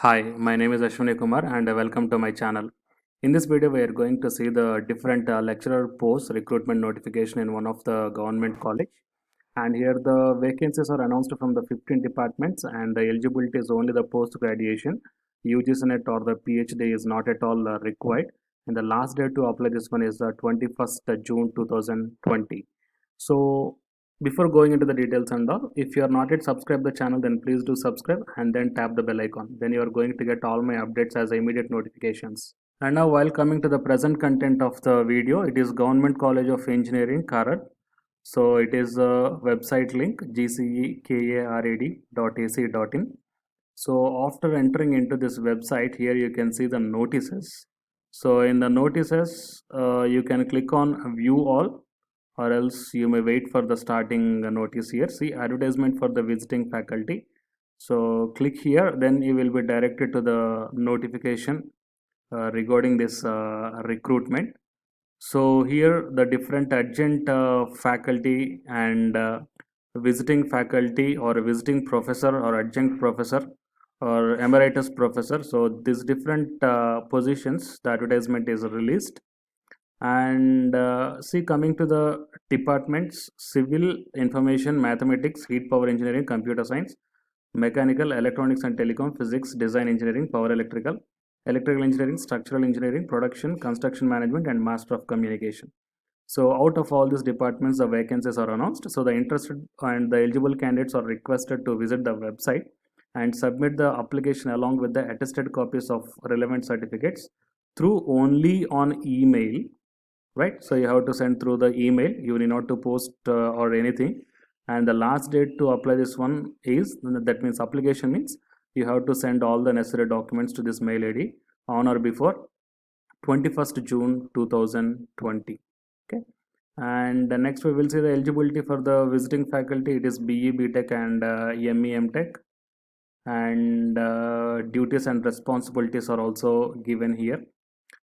Hi, my name is Ashwini Kumar and welcome to my channel. In this video, we are going to see the different lecturer post recruitment notification in one of the government college. And here the vacancies are announced from the 15 departments and the eligibility is only the post graduation. UGC NET or the PhD is not at all required. And the last date to apply this one is 21st June 2020. So before going into the details and all, if you are not yet subscribed the channel, then please do subscribe and then tap the bell icon. Then you are going to get all my updates as immediate notifications. And now while coming to the present content of the video, it is Government College of Engineering, Karad. So it is a website link gcekarad.ac.in. So after entering into this website, here you can see the notices. So in the notices, you can click on view all, or else you may wait for the starting notice here. See advertisement for the visiting faculty. So click here, then you will be directed to the notification regarding this recruitment. So here the different adjunct faculty and visiting faculty or visiting professor or adjunct professor or emeritus professor. So these different positions, the advertisement is released. And see, coming to the departments: civil, information, mathematics, heat power engineering, computer science, mechanical, electronics and telecom, physics, design engineering, power electrical, electrical engineering, structural engineering, production, construction management, and master of communication. So out of all these departments, the vacancies are announced. So the interested and the eligible candidates are requested to visit the website and submit the application along with the attested copies of relevant certificates through only on email, right? So you have to send through the email. You need not to post or anything. And the last date to apply this one is, that means application means you have to send all the necessary documents to this mail ID on or before 21st June 2020. Okay. And next we will see the eligibility for the visiting faculty. It is BE, BTech and ME, MTech. And duties and responsibilities are also given here.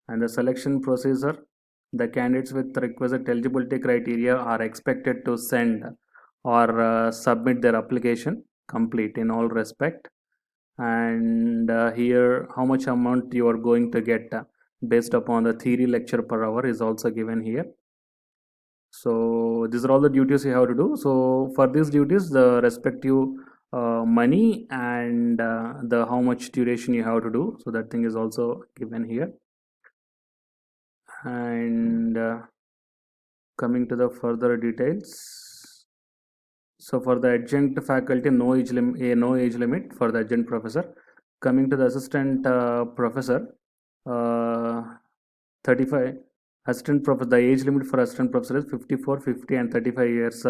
And the selection procedure: the candidates with requisite eligibility criteria are expected to send or submit their application complete in all respect. And here how much amount you are going to get based upon the theory lecture per hour is also given here. So these are all the duties you have to do. So for these duties, the respective money and the how much duration you have to do, so that thing is also given here. And coming to the further details, so for the adjunct faculty, no age limit for the adjunct professor. Coming to the assistant professor, 35 assistant professor, the age limit for assistant professor is 54, 50 and 35 years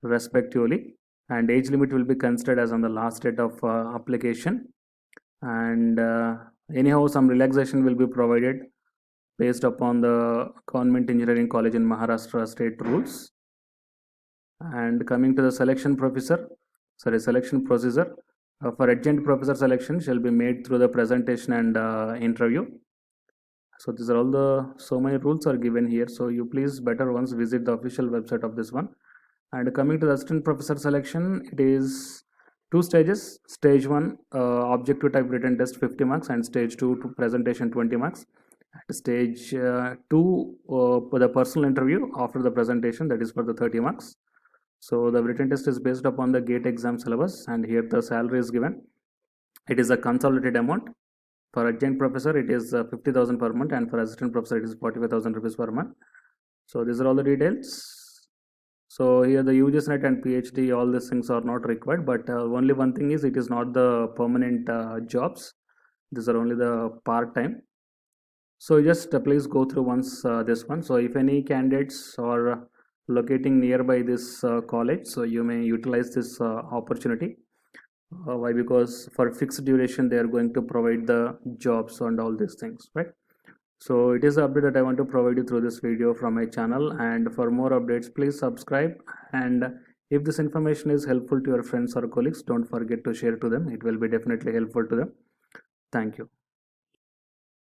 respectively, and age limit will be considered as on the last date of application. And anyhow, some relaxation will be provided based upon the Government Engineering College in Maharashtra state rules. And coming to the selection procedure, for adjunct professor selection shall be made through the presentation and interview. So these are all the so many rules are given here. So you please better once visit the official website of this one. And coming to the assistant professor selection, it is two stages. Stage 1, objective type written test 50 marks, and stage 2 to presentation 20 marks. Stage 2 for the personal interview after the presentation, that is for the 30 marks. So the written test is based upon the GATE exam syllabus, and here the salary is given. It is a consolidated amount. For adjunct professor it is 50,000 per month, and for assistant professor it is 45,000 rupees per month. So these are all the details. So here the UGC NET and PhD, all these things are not required, but only one thing is, it is not the permanent jobs. These are only the part-time. So just please go through once this one. So if any candidates are locating nearby this college, so you may utilize this opportunity. Why? Because for fixed duration they are going to provide the jobs and all these things, right? So it is the update that I want to provide you through this video from my channel. And for more updates, please subscribe. And if this information is helpful to your friends or colleagues, don't forget to share to them. It will be definitely helpful to them. Thank you.